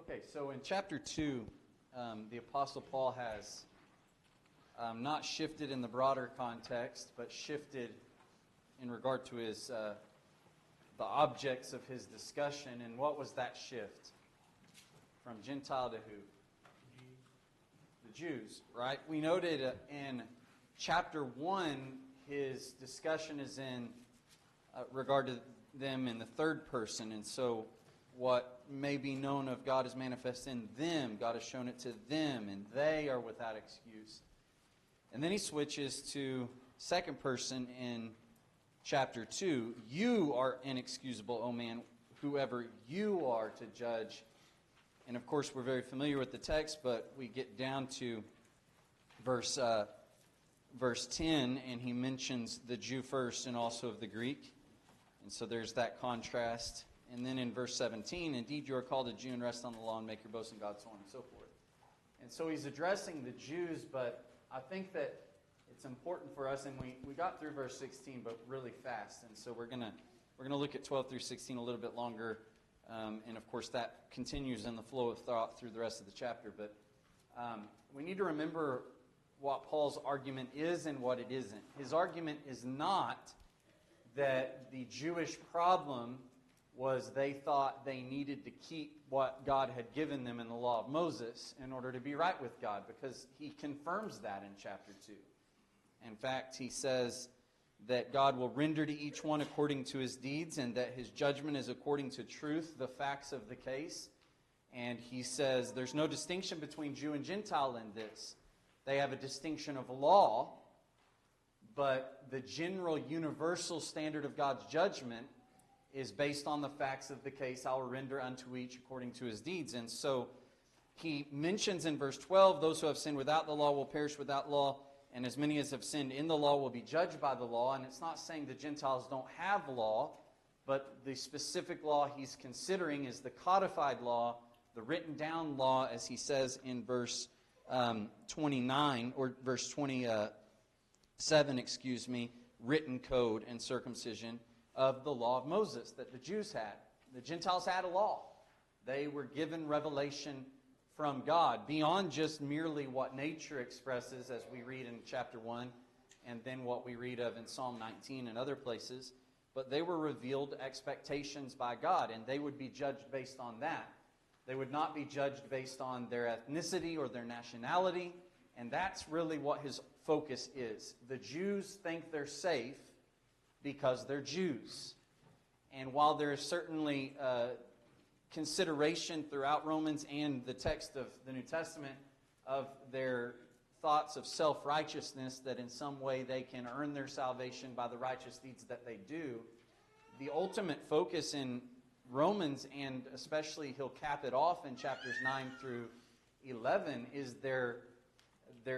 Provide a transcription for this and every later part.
Okay, so in chapter 2, the Apostle Paul has not shifted in the broader context, but shifted in regard to his the objects of his discussion. And what was that shift? From Gentile to who? The Jews, right? We noted in chapter 1, his discussion is in regard to them in the third person. And so what may be known of God is manifest in them. God has shown it to them, and they are without excuse. And then he switches to second person in chapter 2. You are inexcusable, O man, whoever you are to judge. And of course, we're very familiar with the text, but we get down to verse 10, and he mentions the Jew first and also of the Greek. And so there's that contrast. And then in verse 17, indeed you are called a Jew and rest on the law and make your boast in God, so on and so forth. And so he's addressing the Jews, but I think that it's important for us, and we got through verse 16, but really fast. And so we're gonna look at 12 through 16 a little bit longer. And of course that continues in the flow of thought through the rest of the chapter. But we need to remember what Paul's argument is and what it isn't. His argument is not that the Jewish problem was they thought they needed to keep what God had given them in the law of Moses in order to be right with God, because he confirms that in chapter 2. In fact, he says that God will render to each one according to his deeds, and that his judgment is according to truth, the facts of the case. And he says there's no distinction between Jew and Gentile in this. They have a distinction of law, but the general universal standard of God's judgment is based on the facts of the case. I will render unto each according to his deeds. And so he mentions in verse 12, those who have sinned without the law will perish without law, and as many as have sinned in the law will be judged by the law. And it's not saying the Gentiles don't have law, but the specific law he's considering is the codified law, the written down law, as he says in verse 29, or verse 27, written code and circumcision of the law of Moses that the Jews had. The Gentiles had a law. They were given revelation from God beyond just merely what nature expresses, as we read in chapter 1 and then what we read of in Psalm 19 and other places. But they were revealed expectations by God, and they would be judged based on that. They would not be judged based on their ethnicity or their nationality, and that's really what his focus is. The Jews think they're safe because they're Jews. And while there is certainly consideration throughout Romans and the text of the New Testament of their thoughts of self-righteousness, that in some way they can earn their salvation by the righteous deeds that they do, the ultimate focus in Romans, and especially he'll cap it off in chapters 9 through 11, is their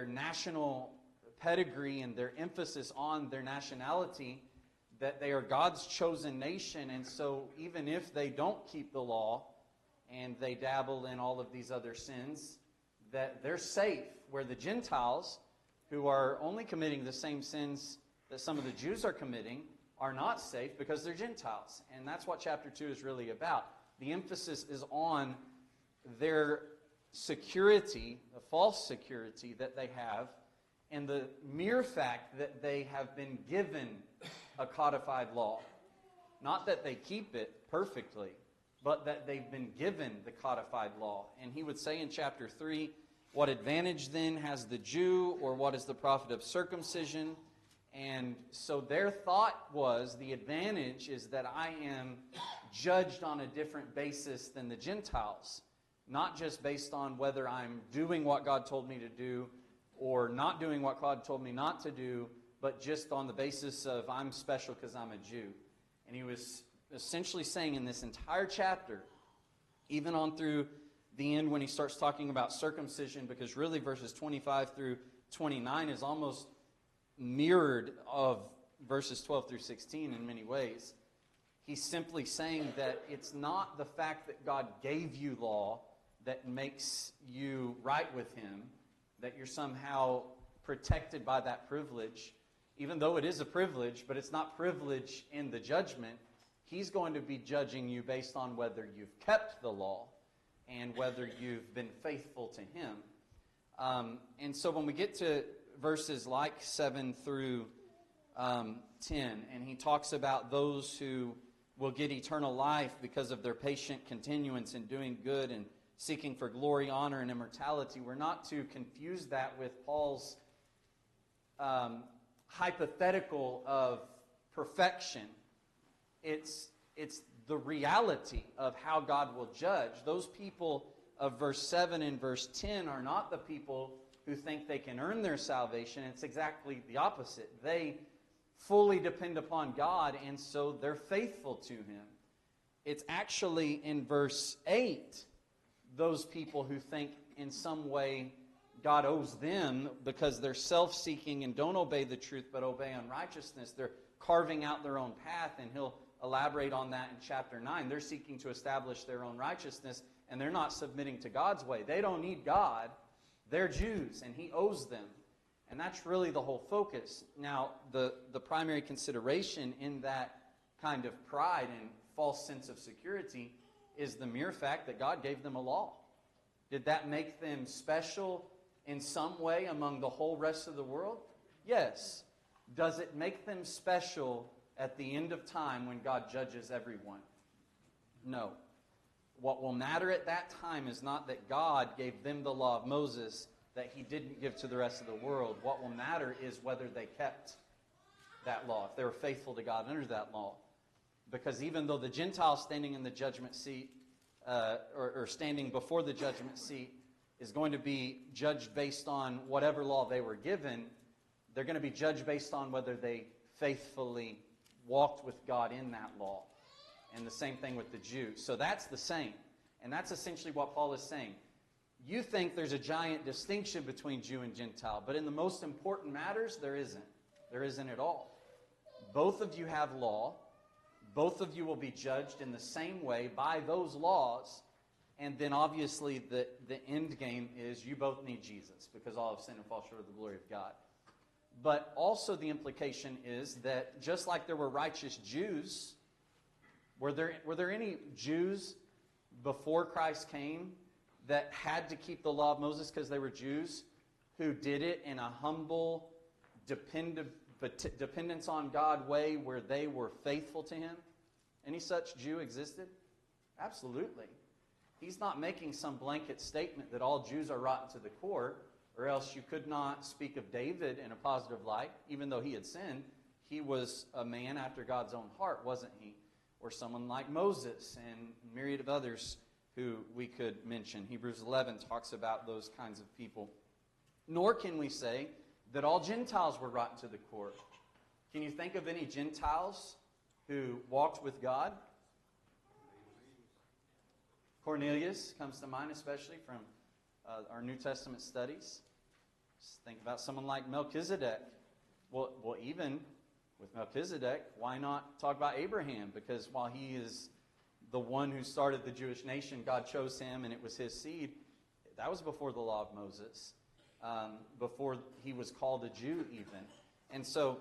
national pedigree and their emphasis on their nationality, that they are God's chosen nation. And so even if they don't keep the law and they dabble in all of these other sins, that they're safe, where the Gentiles, who are only committing the same sins that some of the Jews are committing, are not safe because they're Gentiles. And that's what chapter 2 is really about. The emphasis is on their security, the false security that they have, and the mere fact that they have been given a codified law. Not that they keep it perfectly, but that they've been given the codified law. And he would say in chapter 3, what advantage then has the Jew, or what is the profit of circumcision? And so their thought was, the advantage is that I am judged on a different basis than the Gentiles. Not just based on whether I'm doing what God told me to do or not doing what God told me not to do, but just on the basis of I'm special because I'm a Jew. And he was essentially saying in this entire chapter, even on through the end when he starts talking about circumcision, because really verses 25 through 29 is almost mirrored of verses 12 through 16 in many ways. He's simply saying that it's not the fact that God gave you law that makes you right with him, that you're somehow protected by that privilege, even though it is a privilege, but it's not privilege in the judgment. He's going to be judging you based on whether you've kept the law. and whether you've been faithful to Him. And so when we get to verses like 7 through 10, and he talks about those who will get eternal life because of their patient continuance in doing good and seeking for glory, honor, and immortality, we're not to confuse that with Paul's hypothetical of perfection. It's the reality of how God will judge. Those people of verse 7 and verse 10 are not the people who think they can earn their salvation. It's exactly the opposite. They fully depend upon God, and so they're faithful to Him. It's actually in verse 8, those people who think in some way God owes them because they're self-seeking and don't obey the truth but obey unrighteousness. They're carving out their own path, and he'll elaborate on that in chapter 9. They're seeking to establish their own righteousness, and they're not submitting to God's way. They don't need God. They're Jews, and He owes them. And that's really the whole focus. Now, the primary consideration in that kind of pride and false sense of security is the mere fact that God gave them a law. Did that make them special in some way among the whole rest of the world? Yes. Does it make them special at the end of time when God judges everyone? No. What will matter at that time is not that God gave them the law of Moses that He didn't give to the rest of the world. What will matter is whether they kept that law, if they were faithful to God under that law. Because even though the Gentiles standing in the judgment seat, or standing before the judgment seat, is going to be judged based on whatever law they were given, they're going to be judged based on whether they faithfully walked with God in that law. And the same thing with the Jews. So that's the same. And that's essentially what Paul is saying. You think there's a giant distinction between Jew and Gentile, but in the most important matters, there isn't. There isn't at all. Both of you have law. Both of you will be judged in the same way by those laws. And then obviously the end game is you both need Jesus because all have sinned and fall short of the glory of God. But also the implication is that just like there were righteous Jews, were there any Jews before Christ came that had to keep the law of Moses because they were Jews, who did it in a humble, dependence on God way where they were faithful to Him? Any such Jew existed? Absolutely. He's not making some blanket statement that all Jews are rotten to the core, or else you could not speak of David in a positive light. Even though he had sinned, he was a man after God's own heart, wasn't he? Or someone like Moses and a myriad of others who we could mention. Hebrews 11 talks about those kinds of people. Nor can we say that all Gentiles were rotten to the core. Can you think of any Gentiles who walked with God? Cornelius comes to mind, especially from our New Testament studies. Just think about someone like Melchizedek. Well, even with Melchizedek, why not talk about Abraham? Because while he is the one who started the Jewish nation, God chose him and it was his seed. That was before the law of Moses, before he was called a Jew even. And so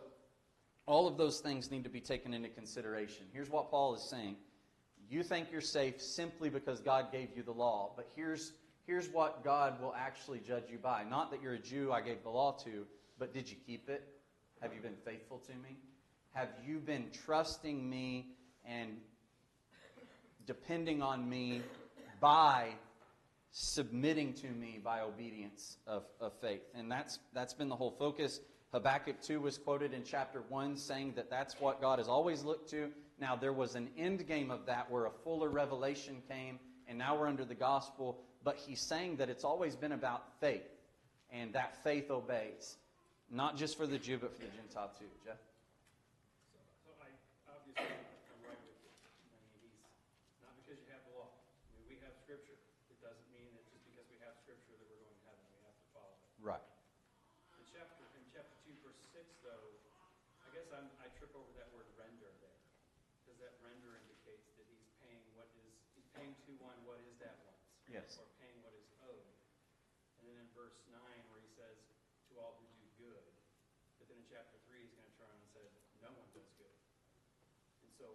all of those things need to be taken into consideration. Here's what Paul is saying. You think you're safe simply because God gave you the law, but here's what God will actually judge you by. Not that you're a Jew I gave the law to, but did you keep it? Have you been faithful to me? Have you been trusting me and depending on me by submitting to me by obedience of faith? And that's been the whole focus. Habakkuk 2 was quoted in chapter 1 saying that that's what God has always looked to. Now there was an end game of that where a fuller revelation came, and now we're under the gospel. But he's saying that it's always been about faith, and that faith obeys. Not just for the Jew, but for the Gentile too. Jeff? So I obviously I'm right with you. I mean, he's not because you have the law. I mean, we have Scripture. It doesn't mean that just because we have Scripture that we're going to heaven. We have to follow it. Right. In chapter 2, verse 6, though, I guess I trip over that word render there, because that render indicates that he's paying to one what is that one's. Yes. Or paying what is owed. And then in verse 9, where he says, to all who do good. But then in chapter 3, he's going to turn around and say, no one does good. And so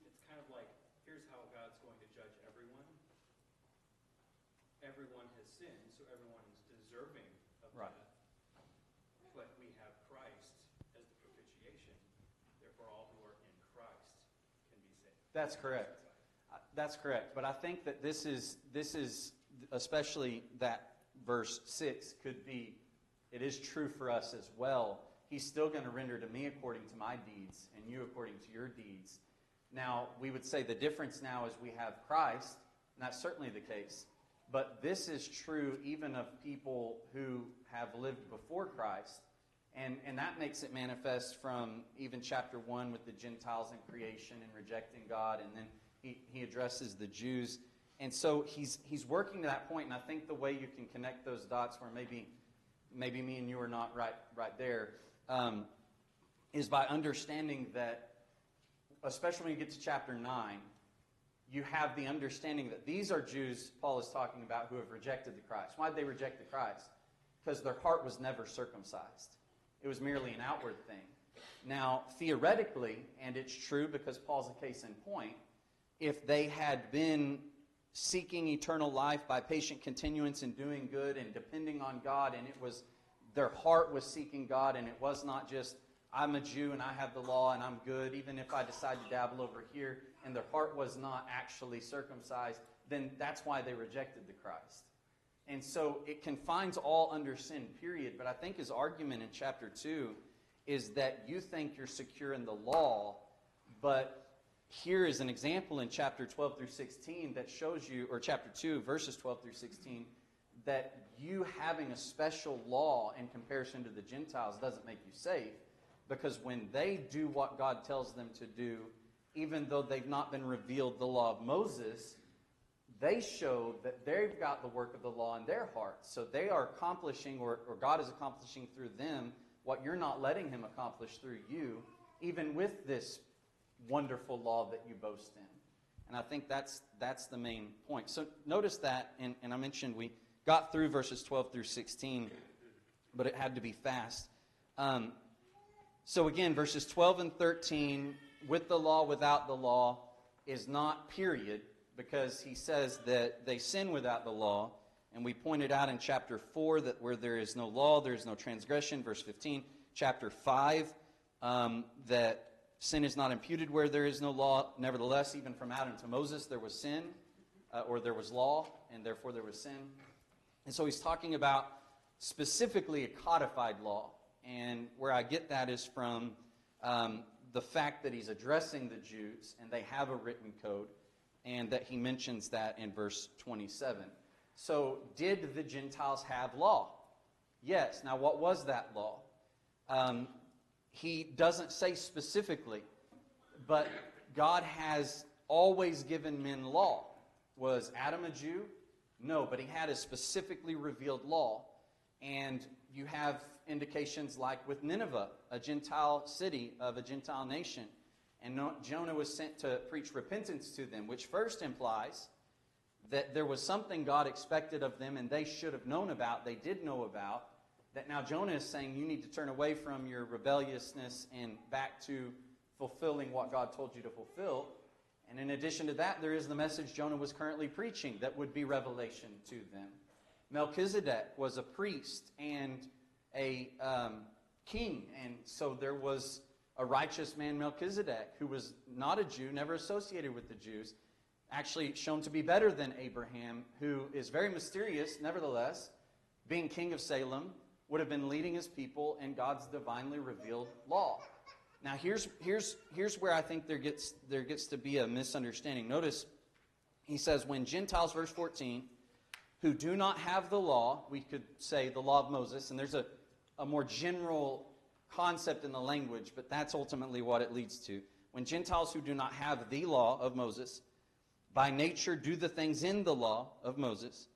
it's kind of like, here's how God's going to judge everyone. everyone has sinned, so everyone is deserving of Right. death. But we have Christ as the propitiation. Therefore, all who are in Christ can be saved. That's correct. That's correct. But I think that this is especially that verse 6 could be, it is true for us as well. He's still going to render to me according to my deeds and you according to your deeds. Now, we would say the difference now is we have Christ, and that's certainly the case. But this is true even of people who have lived before Christ. And that makes it manifest from even chapter 1 with the Gentiles in creation and rejecting God. And then he addresses the Jews. And so he's working to that point. And I think the way you can connect those dots where maybe me and you are not right there is by understanding that, especially when you get to chapter 9, you have the understanding that these are Jews Paul is talking about who have rejected the Christ. Why did they reject the Christ? Because their heart was never circumcised. It was merely an outward thing. Now, theoretically, and it's true because Paul's a case in point, if they had been seeking eternal life by patient continuance and doing good and depending on God, and it was their heart was seeking God, and it was not just, I'm a Jew and I have the law and I'm good, even if I decide to dabble over here, and their heart was not actually circumcised, then that's why they rejected the Christ. And so it confines all under sin, period. But I think his argument in chapter 2 is that you think you're secure in the law, but here is an example in chapter 12 through 16 that shows you, or chapter 2, verses 12 through 16, that you having a special law in comparison to the Gentiles doesn't make you safe, because when they do what God tells them to do, even though they've not been revealed the law of Moses, they show that they've got the work of the law in their hearts. So they are accomplishing, or God is accomplishing through them, what you're not letting him accomplish through you, even with this wonderful law that you boast in. And I think that's the main point. So notice that, and I mentioned we got through verses 12 through 16, but it had to be fast. So again, verses 12 and 13, with the law, without the law, is not period, because he says that they sin without the law. And we pointed out in chapter 4 that where there is no law, there is no transgression. Verse 15. Chapter 5, that sin is not imputed where there is no law. Nevertheless, even from Adam to Moses, there was sin, or there was law, and therefore there was sin. And so he's talking about specifically a codified law. And where I get that is from the fact that he's addressing the Jews, and they have a written code, and that he mentions that in verse 27. So, did the Gentiles have law? Yes. Now, what was that law? He doesn't say specifically, but God has always given men law. Was Adam a Jew? No, but he had a specifically revealed law. And you have indications like with Nineveh, a Gentile city of a Gentile nation. And Jonah was sent to preach repentance to them, which first implies that there was something God expected of them and they should have known about, they did know about, that now Jonah is saying you need to turn away from your rebelliousness and back to fulfilling what God told you to fulfill. And in addition to that, there is the message Jonah was currently preaching that would be revelation to them. Melchizedek was a priest and a king, and so there was a righteous man, Melchizedek, who was not a Jew, never associated with the Jews, actually shown to be better than Abraham, who is very mysterious, nevertheless, being king of Salem, would have been leading his people in God's divinely revealed law. Now, here's where I think there gets to be a misunderstanding. Notice, he says, when Gentiles, verse 14, who do not have the law, we could say the law of Moses, and there's a more general concept in the language, but that's ultimately what it leads to. When Gentiles who do not have the law of Moses, by nature do the things in the law of Moses,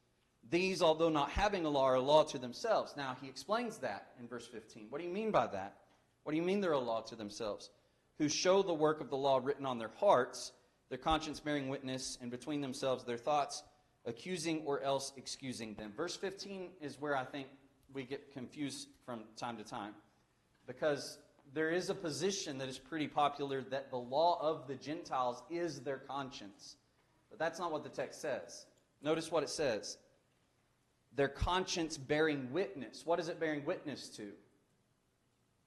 these, although not having a law, are a law to themselves. Now, he explains that in verse 15. What do you mean by that? What do you mean they're a law to themselves? Who show the work of the law written on their hearts, their conscience bearing witness, and between themselves their thoughts, accusing or else excusing them. Verse 15 is where I think we get confused from time to time, because there is a position that is pretty popular that the law of the Gentiles is their conscience. But that's not what the text says. Notice what it says. their conscience bearing witness. What is it bearing witness to?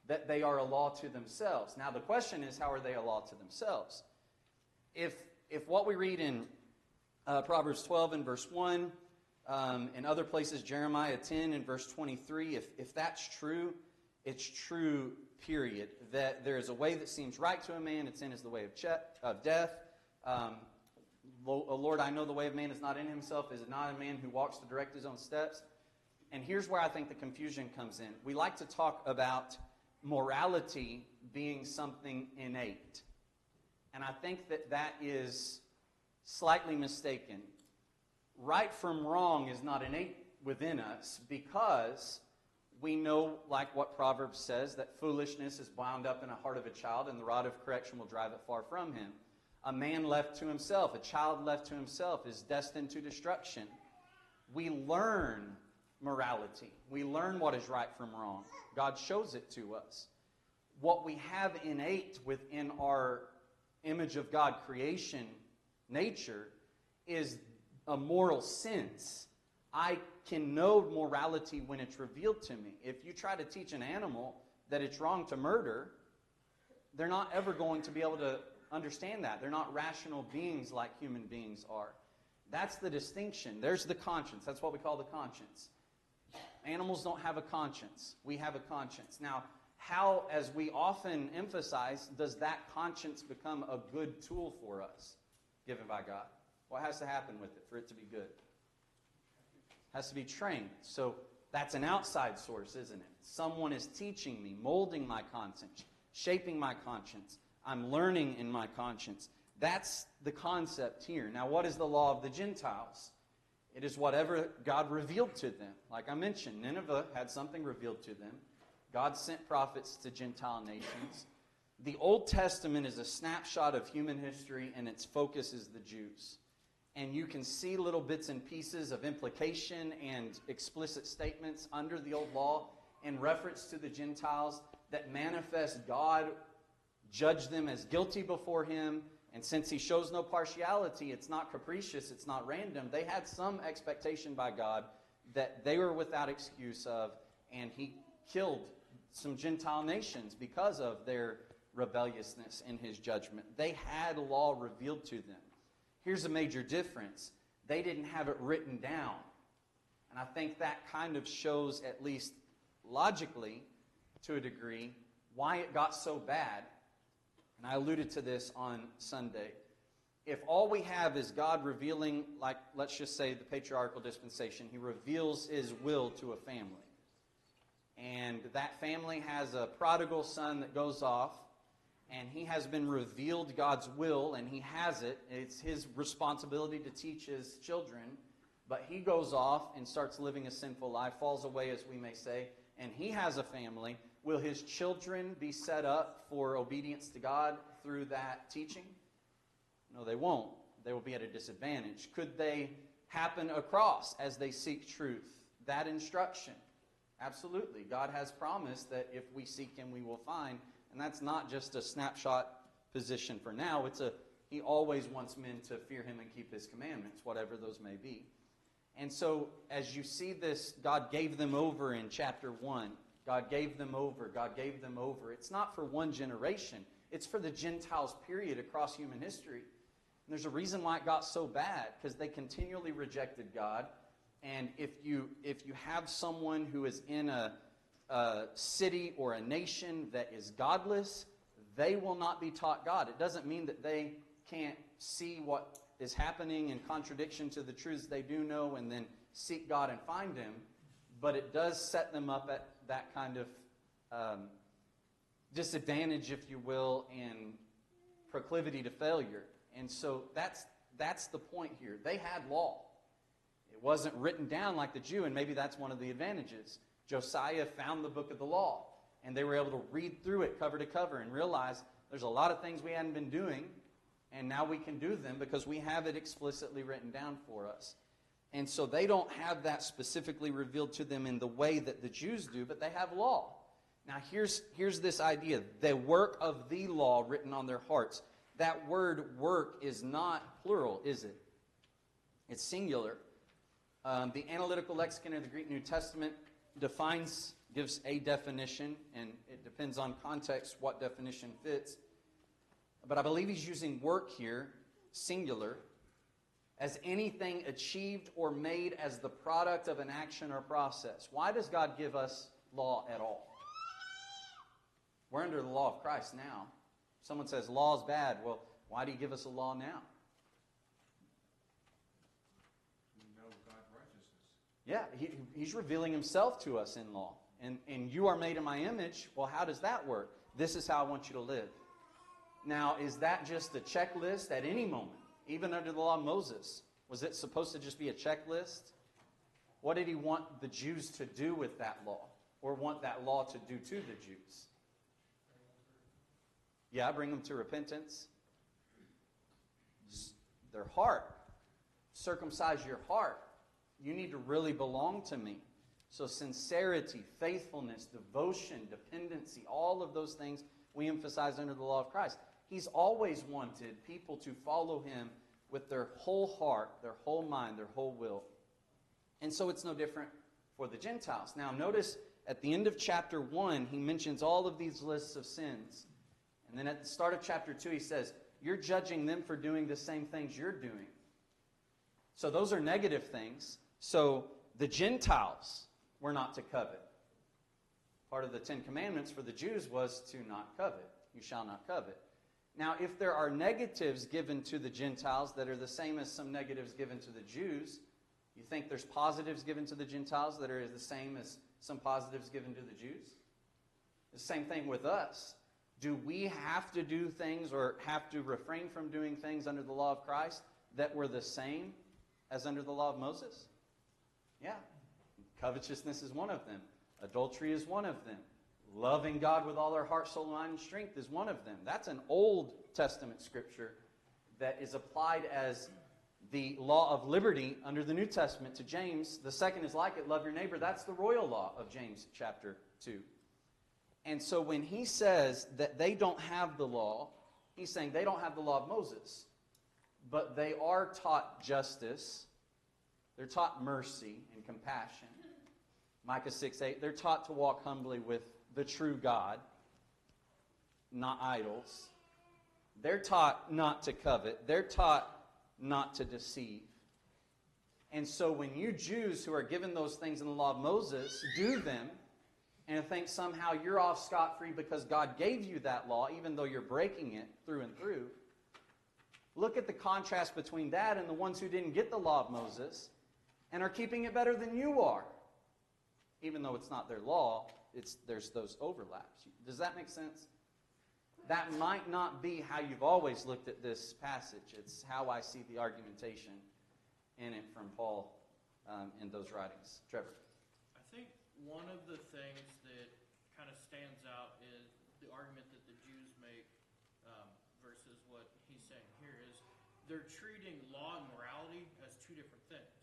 That they are a law to themselves. Now the question is, how are they a law to themselves? If what we read in Proverbs 12 and verse 1, in other places, Jeremiah 10 and verse 23, if that's true, it's true, period. That there is a way that seems right to a man, its end is the way of death. Lord, I know the way of man is not in himself. Is it not a man who walks to direct his own steps? And here's where I think the confusion comes in. We like to talk about morality being something innate. And I think that is slightly mistaken. Right from wrong is not innate within us because we know, like what Proverbs says, that foolishness is bound up in the heart of a child, and the rod of correction will drive it far from him. A man left to himself, a child left to himself, is destined to destruction. We learn morality. We learn what is right from wrong. God shows it to us. What we have innate within our image of God creation nature is a moral sense. I can know morality when it's revealed to me. If you try to teach an animal that it's wrong to murder, they're not ever going to be able to understand that. They're not rational beings like human beings are. That's the distinction. There's the conscience. That's what we call the conscience. Animals don't have a conscience. We have a conscience. Now, how, as we often emphasize, does that conscience become a good tool for us, given by God? What has to happen with it for it to be good? It has to be trained. So that's an outside source, isn't it? Someone is teaching me, molding my conscience, shaping my conscience. I'm learning in my conscience. That's the concept here. Now, what is the law of the Gentiles? It is whatever God revealed to them. Like I mentioned, Nineveh had something revealed to them. God sent prophets to Gentile nations. The Old Testament is a snapshot of human history, and its focus is the Jews. And you can see little bits and pieces of implication and explicit statements under the Old Law in reference to the Gentiles that manifest God judge them as guilty before Him. And since He shows no partiality, it's not capricious, it's not random. They had some expectation by God that they were without excuse of, and He killed some Gentile nations because of their rebelliousness in His judgment. They had a law revealed to them. Here's a major difference. They didn't have it written down. And I think that kind of shows, at least logically, to a degree, why it got so bad. And I alluded to this on Sunday. If all we have is God revealing, like, let's just say the patriarchal dispensation, He reveals His will to a family. And that family has a prodigal son that goes off, and he has been revealed God's will, and he has it. It's his responsibility to teach his children, but he goes off and starts living a sinful life, falls away, as we may say, and he has a family. Will his children be set up for obedience to God through that teaching? No, they won't. They will be at a disadvantage. Could they happen across as they seek truth? That instruction? Absolutely. God has promised that if we seek Him, we will find. And that's not just a snapshot position for now. He always wants men to fear Him and keep His commandments, whatever those may be. And so, as you see this, God gave them over in chapter 1. God gave them over. God gave them over. It's not for one generation. It's for the Gentiles, period, across human history. And there's a reason why it got so bad, because they continually rejected God. And if you have someone who is in a city or a nation that is godless, they will not be taught God. It doesn't mean that they can't see what is happening in contradiction to the truths they do know and then seek God and find Him, but it does set them up at that kind of disadvantage, if you will, and proclivity to failure. And so that's the point here. They had law. It wasn't written down like the Jew, and maybe that's one of the advantages. Josiah found the book of the law, and they were able to read through it cover to cover and realize there's a lot of things we hadn't been doing, and now we can do them because we have it explicitly written down for us. And so they don't have that specifically revealed to them in the way that the Jews do, but they have law. Now here's this idea, the work of the law written on their hearts. That word work is not plural, is it? It's singular. The Analytical Lexicon of the Greek New Testament gives a definition, and it depends on context what definition fits. But I believe he's using work here, singular, as anything achieved or made as the product of an action or process. Why does God give us law at all? We're under the law of Christ now. Someone says law is bad. Well, why do you give us a law now? We know God's righteousness. Yeah, he's revealing himself to us in law. And you are made in my image. Well, how does that work? This is how I want you to live. Now, is that just a checklist at any moment? Even under the law of Moses, was it supposed to just be a checklist? What did he want the Jews to do with that law? Or want that law to do to the Jews? Yeah, bring them to repentance. Their heart. Circumcise your heart. You need to really belong to me. So sincerity, faithfulness, devotion, dependency, all of those things we emphasize under the law of Christ. He's always wanted people to follow him with their whole heart, their whole mind, their whole will. And so it's no different for the Gentiles. Now notice at the end of chapter 1, he mentions all of these lists of sins. And then at the start of chapter 2, he says, you're judging them for doing the same things you're doing. So those are negative things. So the Gentiles were not to covet. Part of the Ten Commandments for the Jews was to not covet. You shall not covet. Now, if there are negatives given to the Gentiles that are the same as some negatives given to the Jews, you think there's positives given to the Gentiles that are the same as some positives given to the Jews? The same thing with us. Do we have to do things or have to refrain from doing things under the law of Christ that were the same as under the law of Moses? Yeah. Covetousness is one of them. Adultery is one of them. Loving God with all our heart, soul, mind, and strength is one of them. That's an Old Testament scripture that is applied as the law of liberty under the New Testament to James. The second is like it, love your neighbor. That's the royal law of James chapter 2. And so when he says that they don't have the law, he's saying they don't have the law of Moses. But they are taught justice. They're taught mercy and compassion. Micah 6:8, they're taught to walk humbly with the true God, not idols. They're taught not to covet. They're taught not to deceive. And so when you Jews who are given those things in the law of Moses do them and think somehow you're off scot-free because God gave you that law, even though you're breaking it through and through, look at the contrast between that and the ones who didn't get the law of Moses and are keeping it better than you are. Even though it's not their law, there's those overlaps. Does that make sense? That might not be how you've always looked at this passage. It's how I see the argumentation in it from Paul in those writings. Trevor? I think one of the things that kind of stands out is the argument that the Jews make versus what he's saying here is they're treating law and morality as two different things,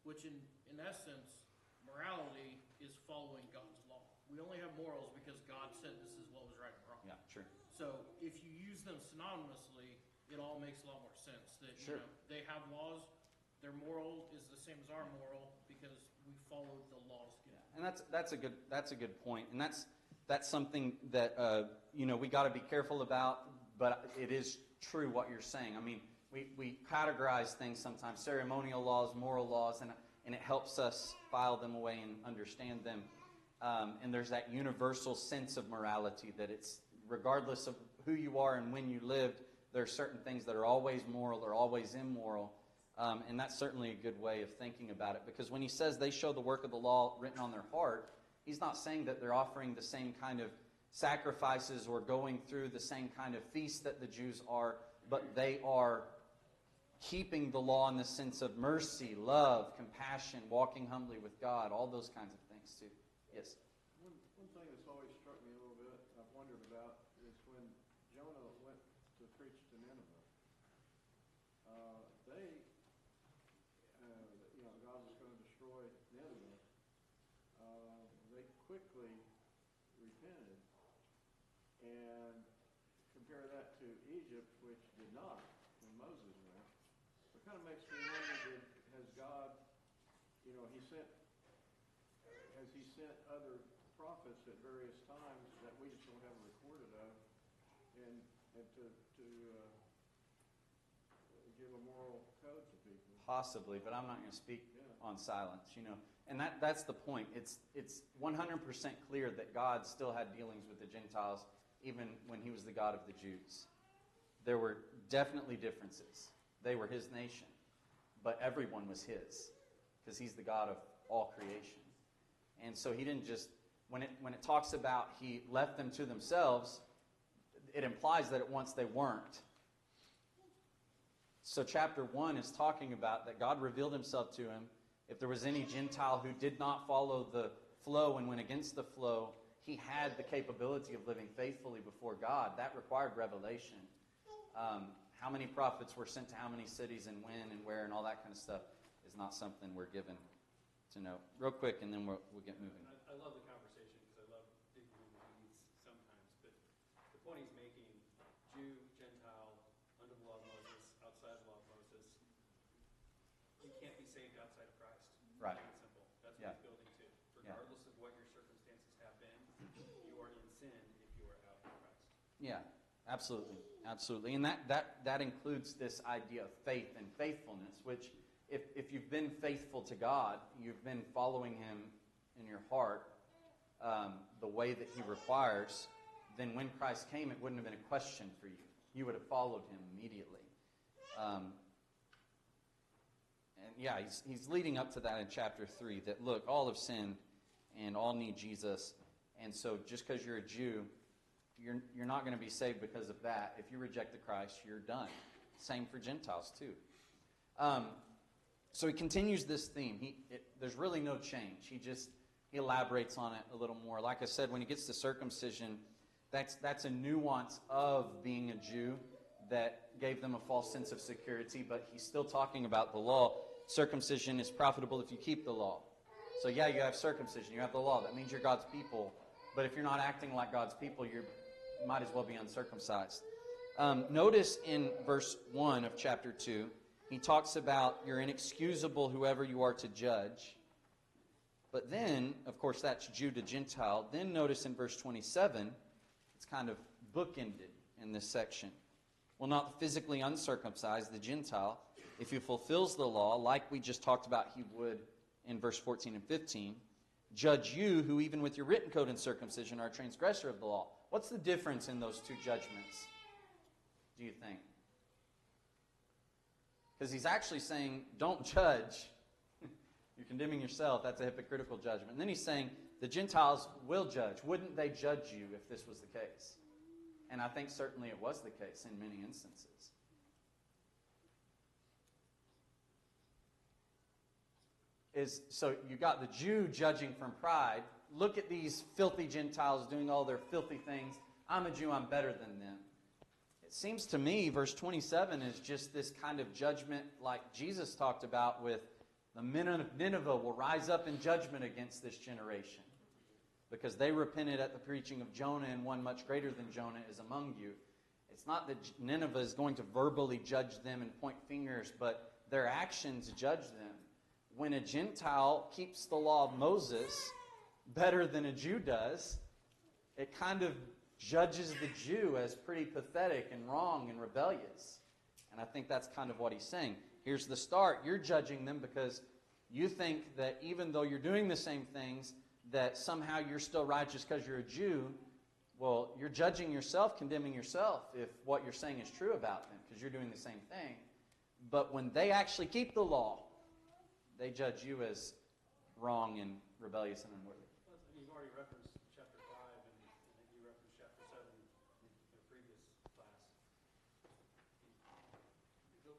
which in essence, morality is following God's law. We only have morals because God said this is what was right and wrong. Yeah, true. So if you use them synonymously, it all makes a lot more sense. That Sure. They have laws, their moral is the same as our moral because we follow the laws given. And that's a good point. And that's something that we got to be careful about. But it is true what you're saying. I mean, we categorize things sometimes, ceremonial laws, moral laws, and it helps us file them away and understand them. And there's that universal sense of morality that it's regardless of who you are and when you lived, there are certain things that are always moral or always immoral. And that's certainly a good way of thinking about it. Because when he says they show the work of the law written on their heart, he's not saying that they're offering the same kind of sacrifices or going through the same kind of feasts that the Jews are, but they are keeping the law in the sense of mercy, love, compassion, walking humbly with God, all those kinds of things too. Yes? One thing that's always struck me a little bit, I've wondered about, is when Jonah went to preach to Nineveh. God was going to destroy Nineveh. They quickly repented, and compare that to Egypt, which did not when Moses went. It kind of makes me wonder, has God sent other prophets at various times that we just don't have a recorded of, and to give a moral code to people. Possibly, but I'm not going to speak Yeah. on silence, you know. And that's the point. It's 100% clear that God still had dealings with the Gentiles even when he was the God of the Jews. There were definitely differences. They were his nation, but everyone was his because he's the God of all creation. And so he didn't just, when it talks about he left them to themselves, it implies that at once they weren't. So chapter 1 is talking about that God revealed himself to him. If there was any Gentile who did not follow the flow and went against the flow, he had the capability of living faithfully before God. That required revelation. How many prophets were sent to how many cities and when and where and all that kind of stuff is not something we're given to know. Real quick, and then we'll get moving. I love the conversation because I love digging in the weeds sometimes. But the point he's making, Jew, Gentile, under the law of Moses, outside the law of Moses, you can't be saved outside of Christ. Right. Plain and simple. That's what Yeah. he's building to. Regardless of what your circumstances have been, you are in sin if you are out of Christ. Yeah, absolutely. Absolutely. And that includes this idea of faith and faithfulness, which if you've been faithful to God, you've been following him in your heart the way that he requires, then when Christ came, it wouldn't have been a question for you. You would have followed him immediately. And yeah, he's leading up to that in chapter 3, that look, all have sinned and all need Jesus. And so just because you're a Jew, you're not going to be saved because of that. If you reject the Christ, you're done. Same for Gentiles too. So he continues this theme. There's really no change. He elaborates on it a little more. Like I said, when he gets to circumcision, that's a nuance of being a Jew that gave them a false sense of security, but he's still talking about the law. Circumcision is profitable if you keep the law. So yeah, you have circumcision, you have the law. That means you're God's people. But if you're not acting like God's people, you might as well be uncircumcised. Notice in verse 1 of chapter 2, he talks about you're inexcusable whoever you are to judge. But then, of course, that's Jew to Gentile. Then notice in verse 27, it's kind of bookended in this section. Well, not physically uncircumcised, the Gentile, if he fulfills the law, like we just talked about he would in verse 14 and 15, judge you who even with your written code and circumcision are a transgressor of the law. What's the difference in those two judgments, do you think? Because he's actually saying, don't judge. You're condemning yourself. That's a hypocritical judgment. And then he's saying, the Gentiles will judge. Wouldn't they judge you if this was the case? And I think certainly it was the case in many instances. So you got the Jew judging from pride. Look at these filthy Gentiles doing all their filthy things. I'm a Jew, I'm better than them. It seems to me, verse 27 is just this kind of judgment like Jesus talked about with the men of Nineveh will rise up in judgment against this generation because they repented at the preaching of Jonah, and one much greater than Jonah is among you. It's not that Nineveh is going to verbally judge them and point fingers, but their actions judge them. When a Gentile keeps the law of Moses better than a Jew does, it kind of judges the Jew as pretty pathetic and wrong and rebellious. And I think that's kind of what he's saying. Here's the start. You're judging them because you think that even though you're doing the same things, that somehow you're still righteous because you're a Jew. Well, you're judging yourself, condemning yourself if what you're saying is true about them because you're doing the same thing. But when they actually keep the law, they judge you as wrong and rebellious and unworthy. Well, you've already referenced chapter 5, and you referenced chapter 7 in a previous class.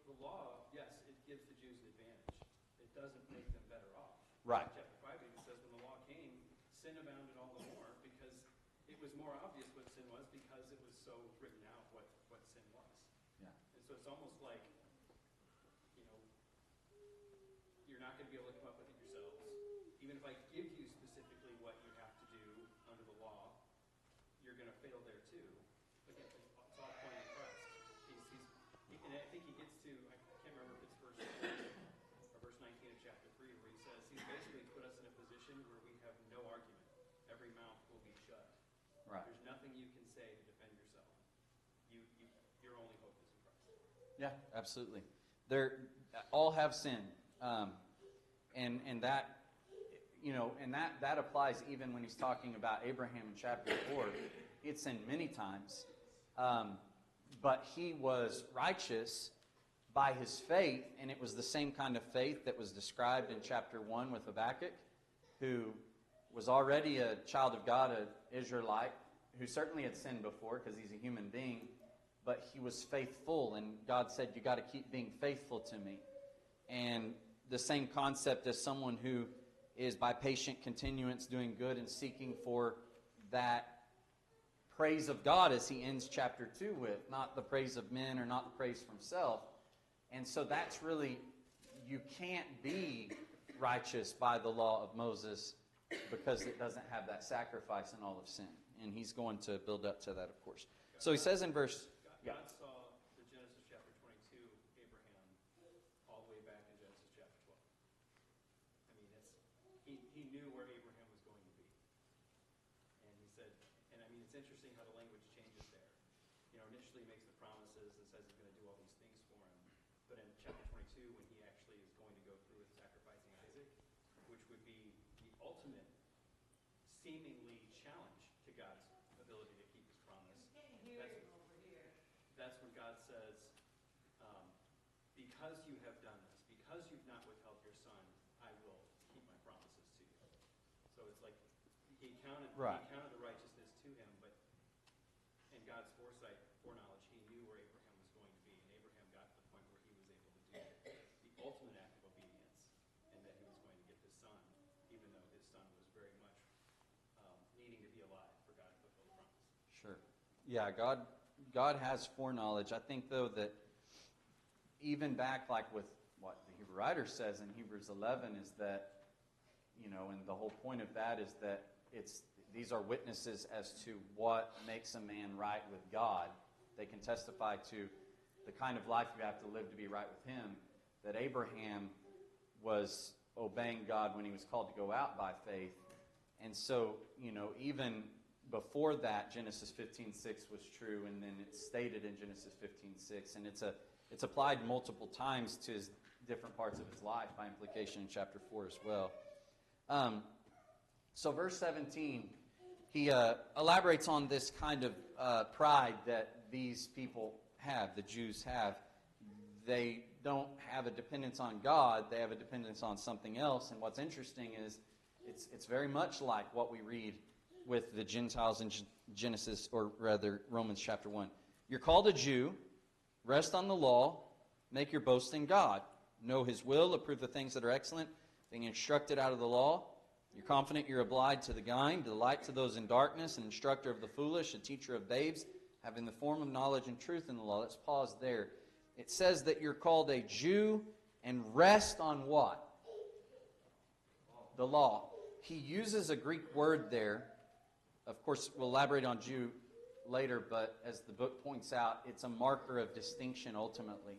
The law, yes, it gives the Jews an advantage. It doesn't make them better off. Right. In chapter 5 even says when the law came, sin abounded all the more because it was more obvious what sin was because it was so written out what sin was. Yeah. And so it's almost like, you're not going to be able to come up with it yourselves. Even if I give you specifically what you have to do under the law, you're going to fail there too. Again, it's all pointing at Christ. And I think he gets to, I can't remember if it's verse 19 of chapter 3, where he says, he's basically position where we have no argument. Every mouth will be shut. Right. There's nothing you can say to defend yourself. Your only hope is in Christ. Yeah, absolutely. They're all have sinned, and that, you know, and that applies even when he's talking about Abraham in chapter 4. He had sinned many times, but he was righteous by his faith, and it was the same kind of faith that was described in chapter 1 with Habakkuk, who was already a child of God, an Israelite, who certainly had sinned before because he's a human being, but he was faithful, and God said, you got to keep being faithful to me. And the same concept as someone who is by patient continuance doing good and seeking for that praise of God, as he ends chapter 2 with, not the praise of men or not the praise from self. And so that's really, you can't be righteous by the law of Moses because it doesn't have that sacrifice in all of sin. And he's going to build up to that, of course. So he says in verse... God saw the Genesis chapter 22, Abraham, all the way back in Genesis chapter 12. I mean, he knew where Abraham was going to be. And he said, and I mean, it's interesting how the language changes there. You know, initially he makes the promises and says he's going to do all these things for him. But in chapter 22, when he actually is going to go through with sacrificing Isaac, which would be the ultimate seemingly challenge to God's ability to keep his promise. That's when God says, because you have done this, because you've not withheld your son, I will keep my promises to you. So it's like he counted the righteousness to him, but in God's foresight, foreknowledge, he knew where Abraham was going to be, and Abraham got to the point where he was able to do the ultimate act of obedience, and that he was going to get his son, even though his son was very much needing to be alive for God to fulfill the promise. Sure. Yeah, God has foreknowledge. I think, though, that even back like with what the Hebrew writer says in Hebrews 11 is that, you know, and the whole point of that is that these are witnesses as to what makes a man right with God. They can testify to the kind of life you have to live to be right with him, that Abraham was obeying God when he was called to go out by faith. And so, you know, even before that, Genesis 15:6 was true, and then it's stated in Genesis 15:6, and it's applied multiple times to his different parts of his life by implication in chapter 4 as well. So verse 17, he elaborates on this kind of pride that these people have, the Jews have. They don't have a dependence on God, they have a dependence on something else. And what's interesting is it's very much like what we read with the Gentiles in Genesis, or rather Romans chapter 1. You're called a Jew, rest on the law, make your boast in God. Know his will, approve the things that are excellent, being instructed out of the law. You're confident you're obliged to the guide, the light to those in darkness, an instructor of the foolish, a teacher of babes, having the form of knowledge and truth in the law. Let's pause there. It says that you're called a Jew and rest on what? The law. He uses a Greek word there. Of course, we'll elaborate on Jew later, but as the book points out, it's a marker of distinction ultimately.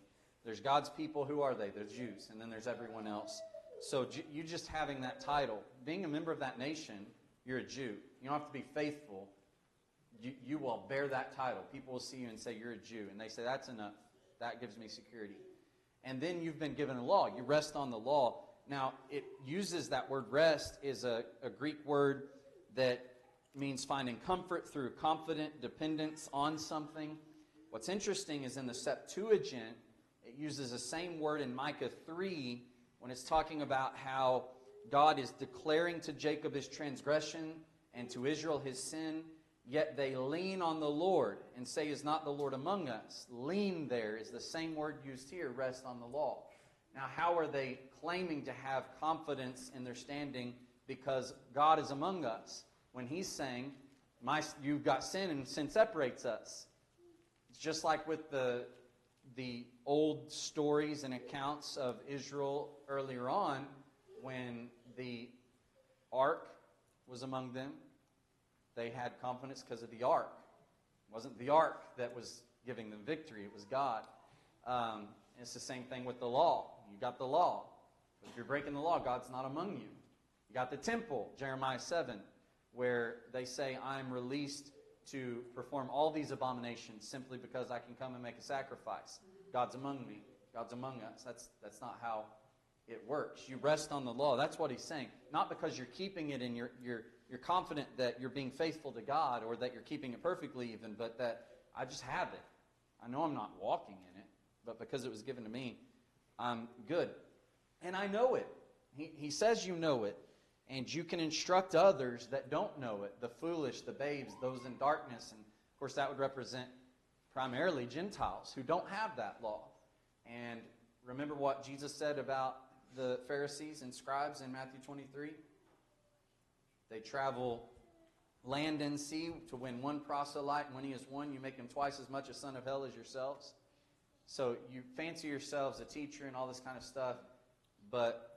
There's God's people. Who are they? They're Jews, and then there's everyone else. So you just having that title, being a member of that nation, you're a Jew. You don't have to be faithful. You will bear that title. People will see you and say, you're a Jew. And they say, that's enough. That gives me security. And then you've been given a law. You rest on the law. Now, it uses that word rest is a Greek word that means finding comfort through confident dependence on something. What's interesting is in the Septuagint, it uses the same word in Micah 3 when it's talking about how God is declaring to Jacob his transgression and to Israel his sin, yet they lean on the Lord and say, is not the Lord among us? Lean there is the same word used here, rest on the law. Now, how are they claiming to have confidence in their standing because God is among us? When he's saying, you've got sin and sin separates us. It's just like with the old stories and accounts of Israel earlier on when the ark was among them. They had confidence because of the ark. It wasn't the ark that was giving them victory. It was God. It's the same thing with the law. You got the law. But if you're breaking the law, God's not among you. You got the temple, Jeremiah 7, where they say, I'm released to perform all these abominations simply because I can come and make a sacrifice. God's among me. God's among us. That's not how it works. You rest on the law. That's what he's saying. Not because you're keeping it and you're confident that you're being faithful to God or that you're keeping it perfectly even, but that I just have it. I know I'm not walking in it, but because it was given to me, I'm good. And I know it. He says you know it. And you can instruct others that don't know it, the foolish, the babes, those in darkness. And, of course, that would represent primarily Gentiles who don't have that law. And remember what Jesus said about the Pharisees and scribes in Matthew 23? They travel land and sea to win one proselyte. And when he is won, you make him twice as much a son of hell as yourselves. So you fancy yourselves a teacher and all this kind of stuff, but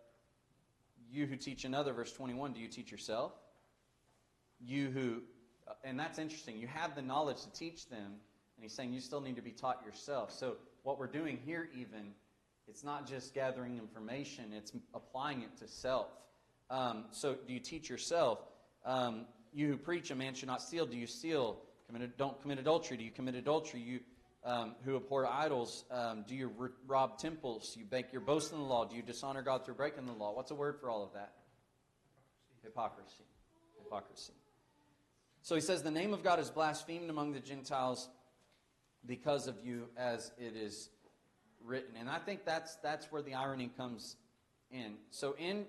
you who teach another, verse 21, do you teach yourself? You who, and that's interesting, you have the knowledge to teach them, and he's saying you still need to be taught yourself. So what we're doing here even, it's not just gathering information, it's applying it to self. So do you teach yourself? You who preach a man should not steal, do you steal? Don't commit adultery, do you commit adultery? You who abhor idols, do you rob temples? You make your boast in the law. Do you dishonor God through breaking the law? What's a word for all of that? Hypocrisy. Hypocrisy. So he says, the name of God is blasphemed among the Gentiles because of you, as it is written. And I think that's where the irony comes in. So in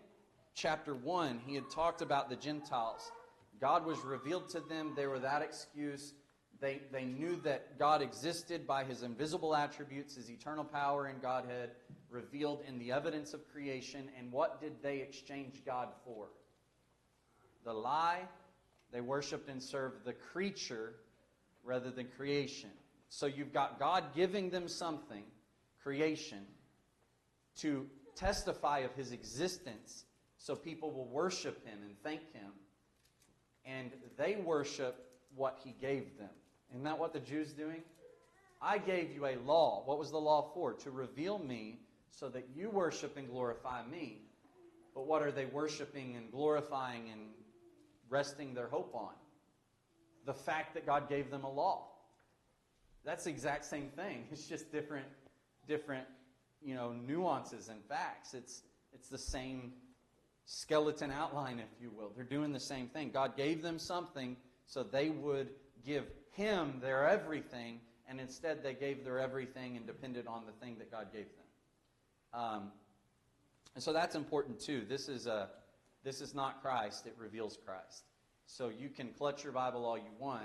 chapter 1, he had talked about the Gentiles. God was revealed to them. They were without excuse. They knew that God existed by his invisible attributes, his eternal power and Godhead revealed in the evidence of creation. And what did they exchange God for? The lie. They worshiped and served the creature rather than creation. So you've got God giving them something, creation, to testify of his existence so people will worship him and thank him. And they worship what he gave them. Isn't that what the Jews doing? I gave you a law. What was the law for? To reveal me so that you worship and glorify me. But what are they worshiping and glorifying and resting their hope on? The fact that God gave them a law. That's the exact same thing. It's just different nuances and facts. It's the same skeleton outline, if you will. They're doing the same thing. God gave them something so they would give him their everything, and instead they gave their everything and depended on the thing that God gave them. And so that's important too. This is not Christ. It reveals Christ. So you can clutch your Bible all you want.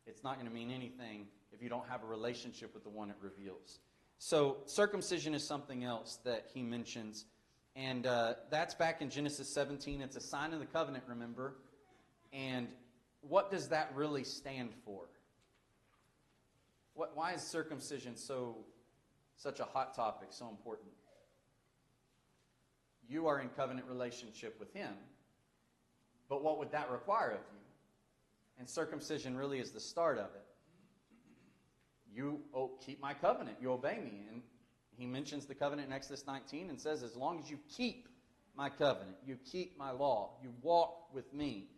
It's not going to mean anything if you don't have a relationship with the one it reveals. So circumcision is something else that he mentions. And that's back in Genesis 17. It's a sign of the covenant, remember. And what does that really stand for? Why is circumcision such a hot topic, so important? You are in covenant relationship with him, but what would that require of you? And circumcision really is the start of it. You keep my covenant, you obey me. And he mentions the covenant in Exodus 19 and says, as long as you keep my covenant, you keep my law, you walk with me,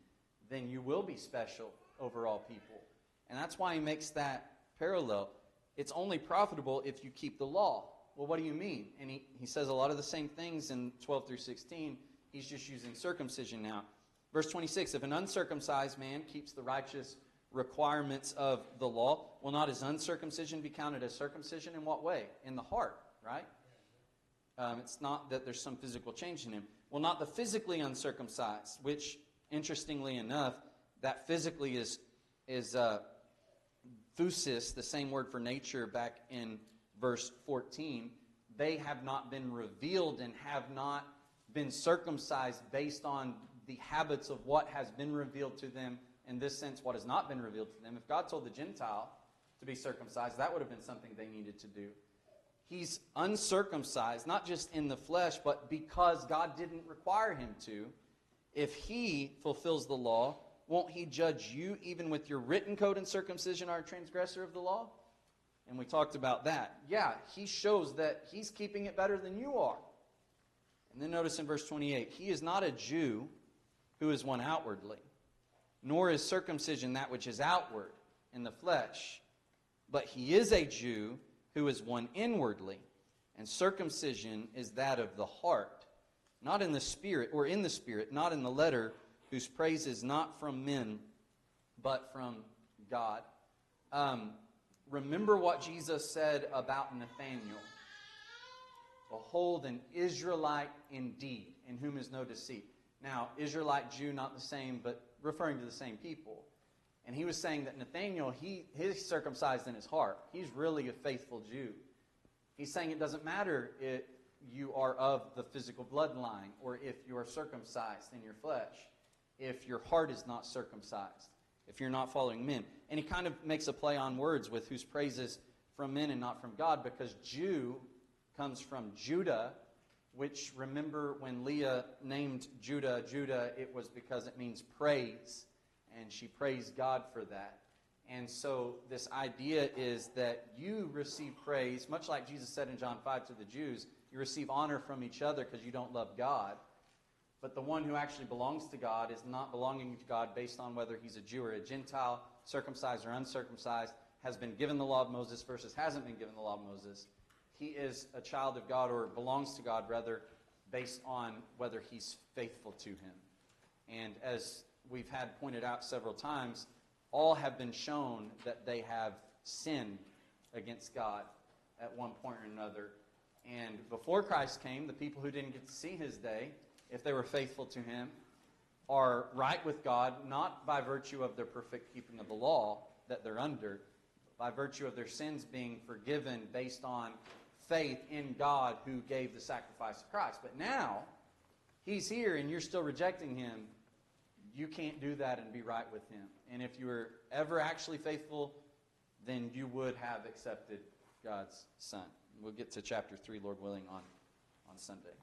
then you will be special over all people. And that's why he makes that parallel. It's only profitable if you keep the law. Well, what do you mean? And he says a lot of the same things in 12 through 16. He's just using circumcision now. Verse 26, if an uncircumcised man keeps the righteous requirements of the law, will not his uncircumcision be counted as circumcision? In what way? In the heart, right? It's not that there's some physical change in him. Well, not the physically uncircumcised, which, interestingly enough, that physically is thusis, the same word for nature back in verse 14. They have not been revealed and have not been circumcised based on the habits of what has been revealed to them. In this sense, what has not been revealed to them. If God told the Gentile to be circumcised, that would have been something they needed to do. He's uncircumcised, not just in the flesh, but because God didn't require him to. If he fulfills the law, won't he judge you even with your written code and circumcision are a transgressor of the law? And we talked about that. Yeah, he shows that he's keeping it better than you are. And then notice in verse 28, he is not a Jew who is one outwardly. Nor is circumcision that which is outward in the flesh, but he is a Jew who is one inwardly. And circumcision is that of the heart, not in the spirit, or in the spirit, not in the letter, whose praise is not from men, but from God. Remember what Jesus said about Nathanael. Behold, an Israelite indeed, in whom is no deceit. Now, Israelite, Jew, not the same, but referring to the same people. And he was saying that Nathanael, he's circumcised in his heart. He's really a faithful Jew. He's saying it doesn't matter if you are of the physical bloodline or if you are circumcised in your flesh, if your heart is not circumcised, if you're not following men. And he kind of makes a play on words with whose praise is from men and not from God, because Jew comes from Judah, which, remember when Leah named Judah, it was because it means praise, and she praised God for that. And so this idea is that you receive praise, much like Jesus said in John 5 to the Jews, you receive honor from each other because you don't love God. But the one who actually belongs to God is not belonging to God based on whether he's a Jew or a Gentile, circumcised or uncircumcised, has been given the law of Moses versus hasn't been given the law of Moses. He is a child of God, or belongs to God, rather, based on whether he's faithful to him. And as we've had pointed out several times, all have been shown that they have sinned against God at one point or another. And before Christ came, the people who didn't get to see his day, if they were faithful to him, are right with God, not by virtue of their perfect keeping of the law that they're under, but by virtue of their sins being forgiven based on faith in God who gave the sacrifice of Christ. But now, he's here and you're still rejecting him. You can't do that and be right with him. And if you were ever actually faithful, then you would have accepted God's Son. We'll get to chapter 3, Lord willing, on Sunday.